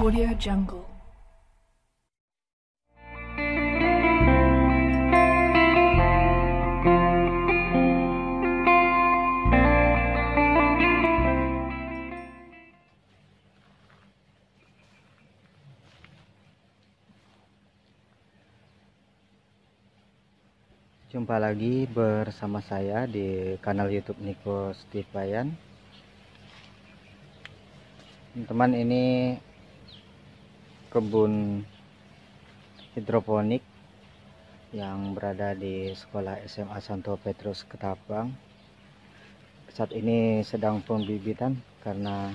Audio Jungle. Jumpa lagi bersama saya di kanal YouTube Niko Stipayan. Teman-teman, ini kebun hidroponik yang berada di sekolah SMA Santo Petrus Ketapang. Saat ini sedang pembibitan karena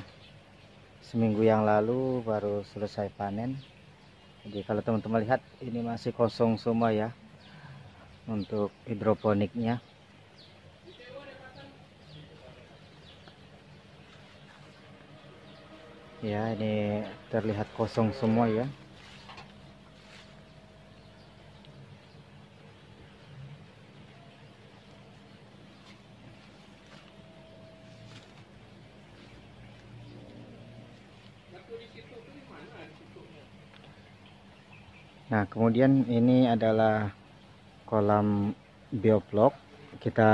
seminggu yang lalu baru selesai panen. Jadi kalau teman-teman lihat, ini masih kosong semua ya untuk hidroponiknya. Ya, ini terlihat kosong semua ya. Nah, kemudian ini adalah kolam bioflok. Kita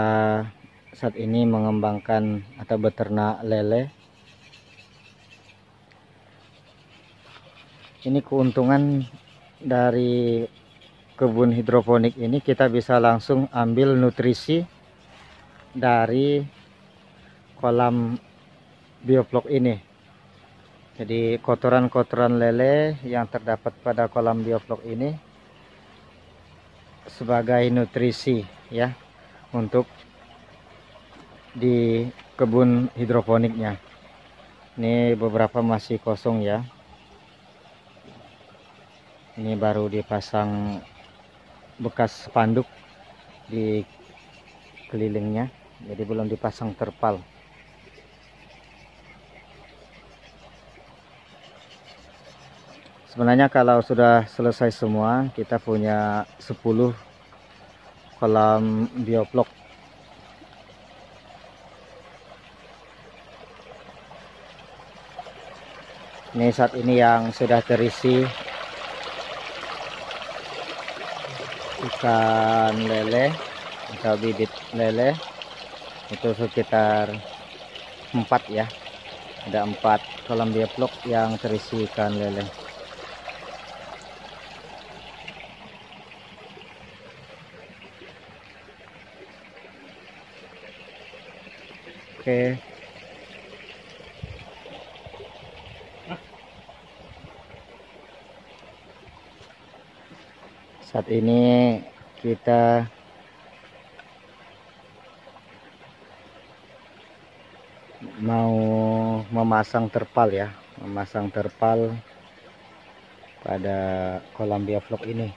saat ini mengembangkan atau beternak lele. Ini keuntungan dari kebun hidroponik ini, kita bisa langsung ambil nutrisi dari kolam bioflok ini. Jadi kotoran-kotoran lele yang terdapat pada kolam bioflok ini sebagai nutrisi ya untuk di kebun hidroponiknya. Ini beberapa masih kosong ya. Ini baru dipasang bekas spanduk di kelilingnya, jadi belum dipasang terpal. Sebenarnya kalau sudah selesai semua, kita punya 10 kolam bioflok. Ini saat ini yang sudah terisi ikan lele atau bibit lele, itu sekitar 4 ya. Ada 4 kolam bioflok yang terisi ikan lele. Oke. Saat ini kita mau memasang terpal ya, memasang terpal pada kolam bioflok ini.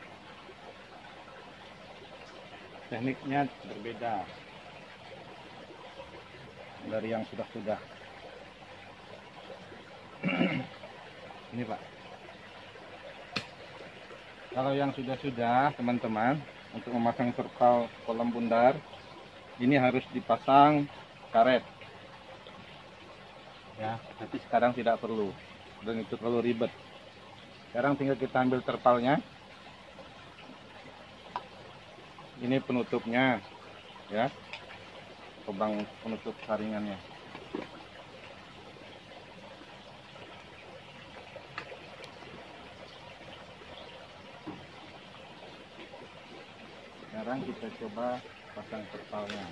Tekniknya berbeda dari yang sudah-sudah. Ini Pak, kalau yang sudah-sudah teman-teman, untuk memasang terpal kolam bundar ini harus dipasang karet ya, tapi sekarang tidak perlu dan itu terlalu ribet. Sekarang tinggal kita ambil terpalnya, ini penutupnya ya, lubang penutup saringannya. Sekarang kita coba pasang terpalnya.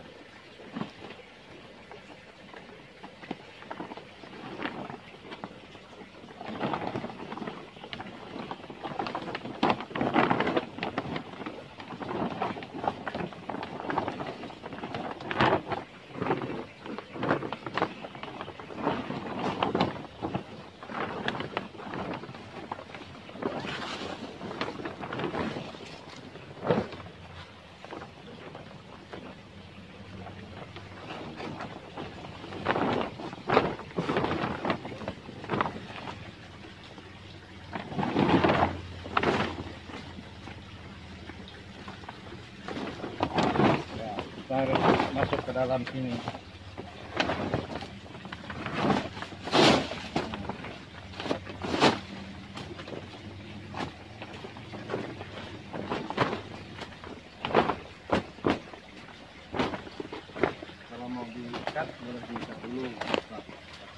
Kita harus masuk ke dalam sini.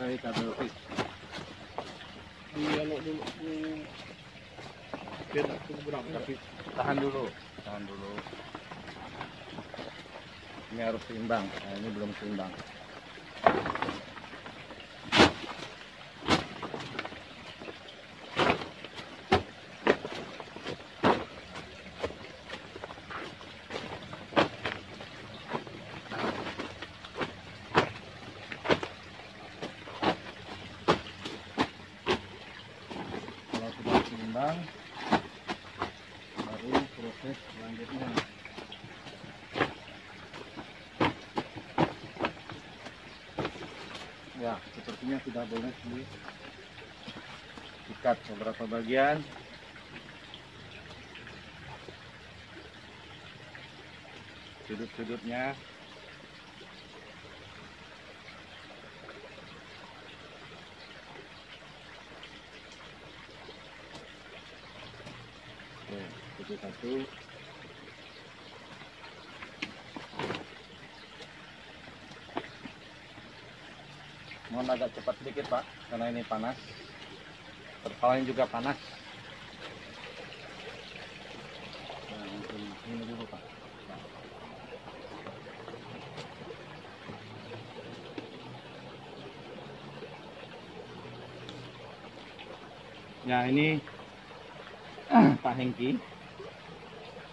pakai kabel fix. Iya, dulu. Beda berapa? Tapi tahan dulu. Ini harus seimbang. Nah, ini belum seimbang. Kalau sudah seimbang, baru proses selanjutnya. Ya, sepertinya sudah boleh diikat beberapa bagian. Sudut-sudutnya. Oke, satu. Mohon agak cepat sedikit Pak, karena ini panas. Terpalanya juga panas. Nah, mungkin ini dulu Pak. Ya ini Pak Hengki,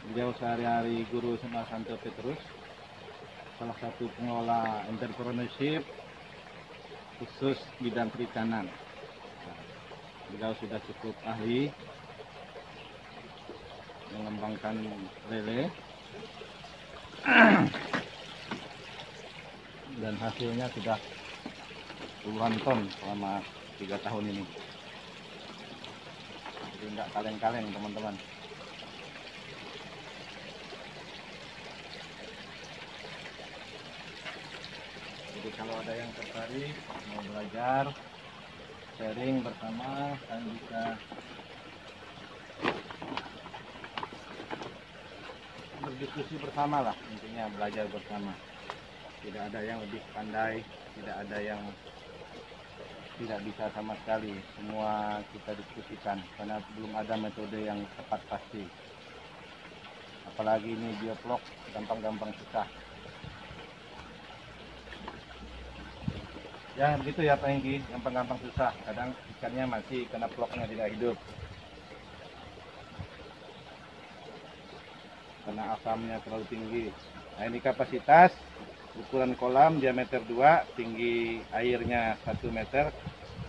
beliau sehari-hari guru SMA Santo Petrus, salah satu pengelola entrepreneurship khusus bidang perikanan. Beliau sudah cukup ahli mengembangkan lele dan hasilnya sudah puluhan ton selama 3 tahun ini. Jadi nggak kaleng-kaleng teman-teman. Jadi kalau ada yang tertarik mau belajar sharing bersama, kan bisa berdiskusi bersama lah, intinya belajar bersama. Tidak ada yang lebih pandai, tidak ada yang tidak bisa sama sekali. Semua kita diskusikan karena belum ada metode yang tepat pasti. Apalagi ini biovlog, gampang-gampang susah. Ya begitu ya Pak Hengki, gampang-gampang susah. Kadang ikannya masih kena vlognya tidak hidup. Karena asamnya terlalu tinggi. Nah ini kapasitas, ukuran kolam diameter 2, tinggi airnya 1 meter,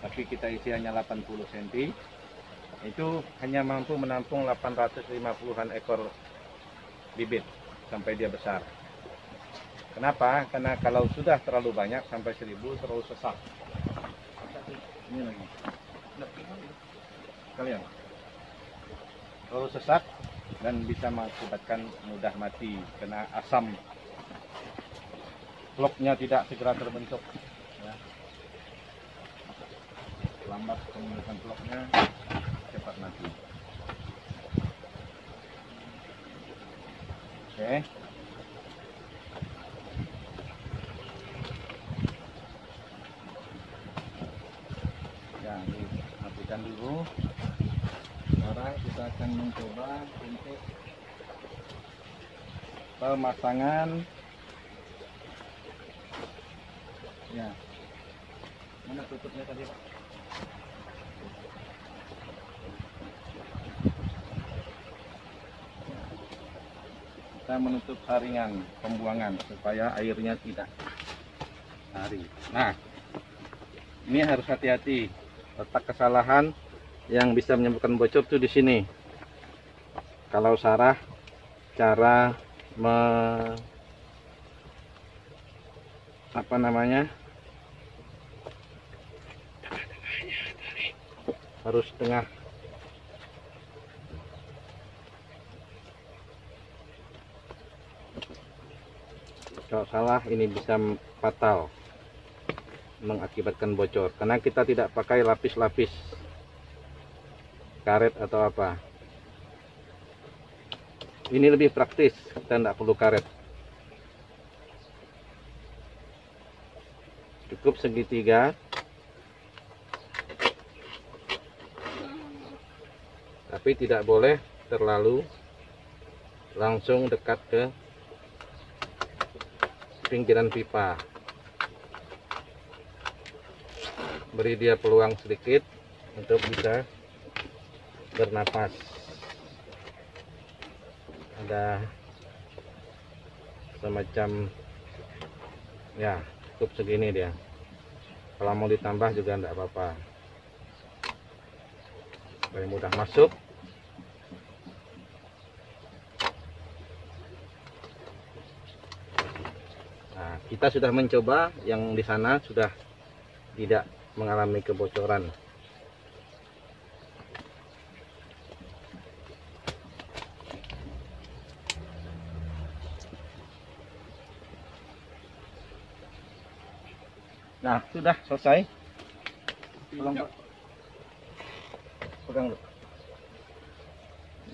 tapi kita isi hanya 80 cm. Itu hanya mampu menampung 850-an ekor bibit sampai dia besar. Kenapa? Karena kalau sudah terlalu banyak sampai 1000 terlalu sesak. Ini lagi. Kalian terlalu sesak dan bisa mengakibatkan mudah mati karena asam. Vlognya tidak segera terbentuk. Ya. Lambat pembentukan vlognya, cepat mati. Oke. Ya, dimatikan dulu. Sekarang kita akan mencoba untuk pemasangan. Ya, mana tutupnya tadi Pak? Kita menutup saringan pembuangan supaya airnya tidak lari. Nah, ini harus hati-hati. Letak kesalahan yang bisa menyebabkan bocor tuh di sini. Kalau salah cara harus tengah. Kalau salah ini bisa fatal, mengakibatkan bocor karena kita tidak pakai lapis-lapis karet atau apa. Ini lebih praktis, kita tidak perlu karet, cukup segitiga tapi tidak boleh terlalu langsung dekat ke pinggiran pipa. Beri dia peluang sedikit untuk bisa bernapas. Ada semacam, ya cukup segini dia. Kalau mau ditambah juga enggak apa-apa, supaya mudah masuk. Nah, kita sudah mencoba, yang di sana sudah tidak mengalami kebocoran. Nah, sudah selesai. Tolong, Pak. Pegang dulu.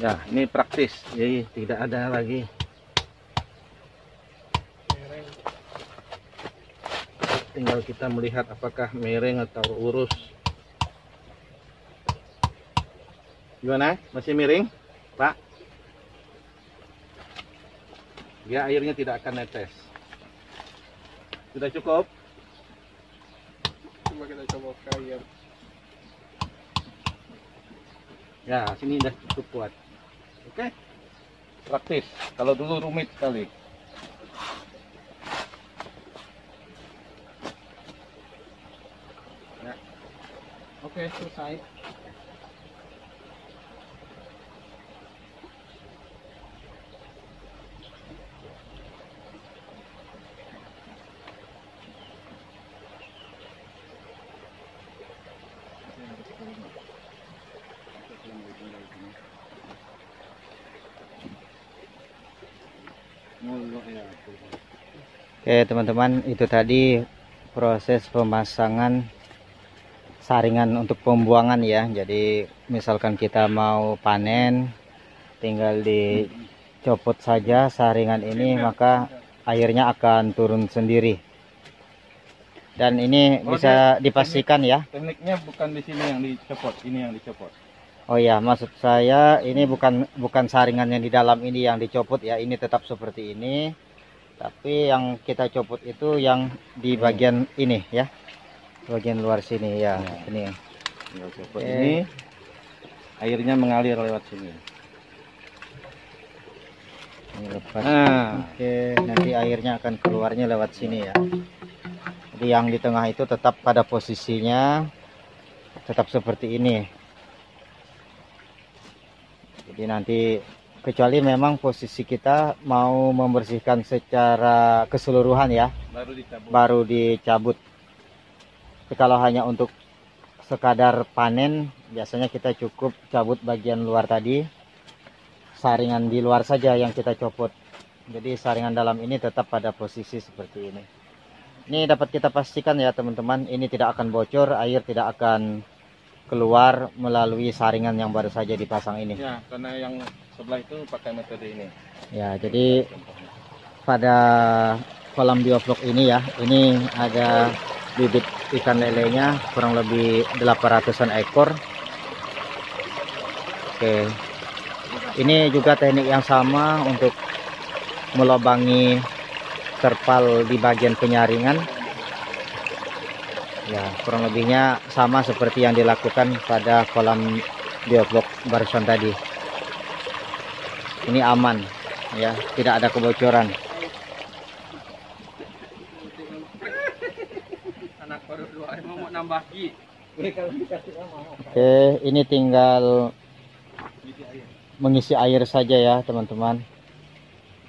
Ya, ini praktis, jadi tidak ada lagi tinggal kita melihat apakah miring atau lurus. Gimana? Masih miring, Pak? Dia airnya tidak akan netes. Sudah cukup? Coba kita coba ke air. Ya, sini udah cukup kuat. Oke? Praktis. Kalau dulu rumit sekali. Ya. Oke, selesai. Oke teman-teman, itu tadi proses pemasangan saringan untuk pembuangan ya. Jadi misalkan kita mau panen, tinggal dicopot saja saringan ini, maka airnya akan turun sendiri. Dan ini bisa dipastikan ya. Tekniknya bukan di sini yang dicopot, ini yang dicopot. Oh ya, maksud saya ini bukan saringan yang di dalam ini yang dicopot ya. Ini tetap seperti ini. Tapi yang kita copot itu yang di bagian ini ya. Bagian luar sini ya. Ini. Tinggal copot ini. Airnya mengalir lewat sini. Ini lepas. Oke, nanti airnya akan keluarnya lewat sini ya. Jadi yang di tengah itu tetap pada posisinya, tetap seperti ini. Jadi nanti kecuali memang posisi kita mau membersihkan secara keseluruhan ya, baru dicabut. Tapi kalau hanya untuk sekadar panen, biasanya kita cukup cabut bagian luar tadi, saringan di luar saja yang kita copot. Jadi saringan dalam ini tetap pada posisi seperti ini. Ini dapat kita pastikan ya teman-teman, ini tidak akan bocor, air tidak akan keluar melalui saringan yang baru saja dipasang ini. Ya, karena yang sebelah itu pakai metode ini. Ya, jadi pada kolam bioflok ini ya, ini ada bibit ikan lelenya kurang lebih 800-an ekor. Oke. Ini juga teknik yang sama untuk melobangi terpal di bagian penyaringan. Ya, kurang lebihnya sama seperti yang dilakukan pada kolam bioflok barusan tadi. Ini aman ya, tidak ada kebocoran. Anak baru 2 mau nambah gi. Oke, ini tinggal mengisi air saja ya teman-teman.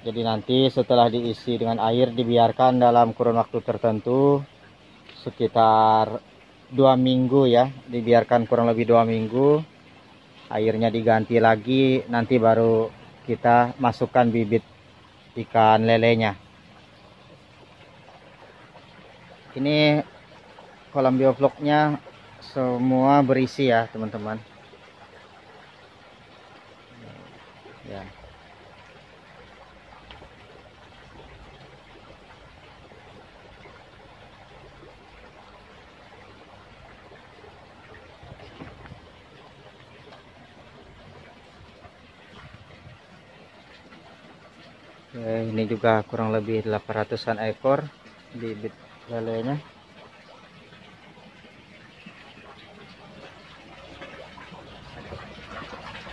Jadi nanti setelah diisi dengan air, dibiarkan dalam kurun waktu tertentu sekitar 2 minggu ya, dibiarkan kurang lebih 2 minggu. Airnya diganti lagi, nanti baru kita masukkan bibit ikan lelenya. Ini kolam biofloknya semua berisi ya teman-teman ya. Oke, ini juga kurang lebih 800-an ekor bibit lelenya.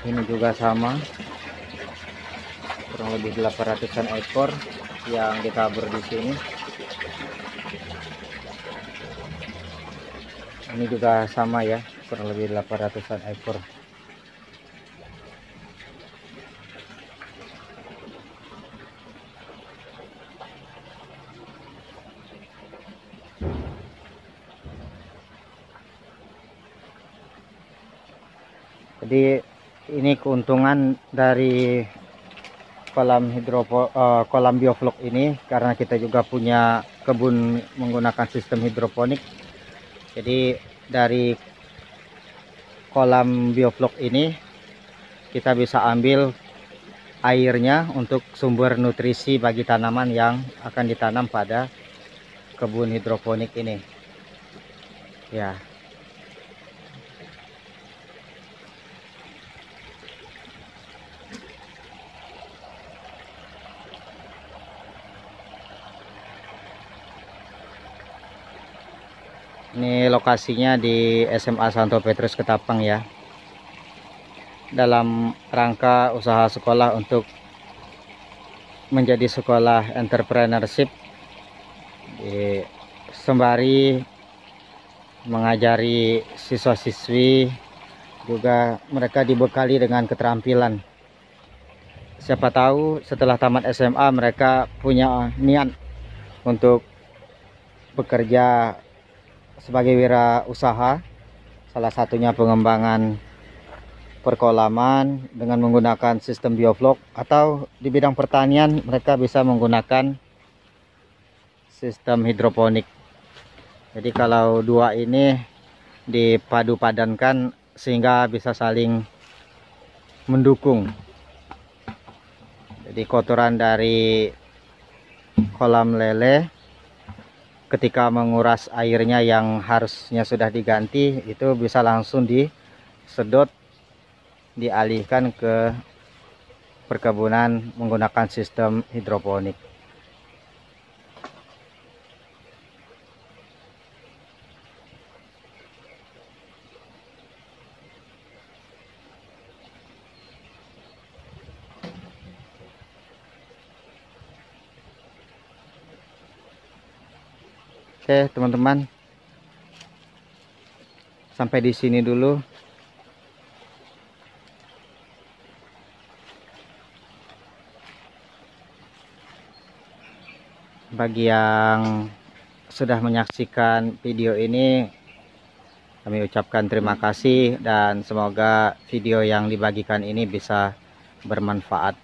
Ini juga sama, kurang lebih 800-an ekor yang ditabur di sini. Ini juga sama ya, kurang lebih 800-an ekor. Jadi ini keuntungan dari kolam bioflok ini, karena kita juga punya kebun menggunakan sistem hidroponik. Jadi dari kolam bioflok ini kita bisa ambil airnya untuk sumber nutrisi bagi tanaman yang akan ditanam pada kebun hidroponik ini. Ya. Ini lokasinya di SMA Santo Petrus Ketapang ya. Dalam rangka usaha sekolah untuk menjadi sekolah entrepreneurship, sembari mengajari siswa-siswi, juga mereka dibekali dengan keterampilan. Siapa tahu setelah tamat SMA mereka punya niat untuk bekerja sebagai wirausaha, salah satunya pengembangan perkolaman dengan menggunakan sistem bioflok, atau di bidang pertanian mereka bisa menggunakan sistem hidroponik. Jadi kalau dua ini dipadu padankan sehingga bisa saling mendukung. Jadi kotoran dari kolam lele ketika menguras airnya yang harusnya sudah diganti, itu bisa langsung disedot, dialihkan ke perkebunan menggunakan sistem hidroponik. Oke teman-teman, sampai di sini dulu. Bagi yang sudah menyaksikan video ini, kami ucapkan terima kasih dan semoga video yang dibagikan ini bisa bermanfaat.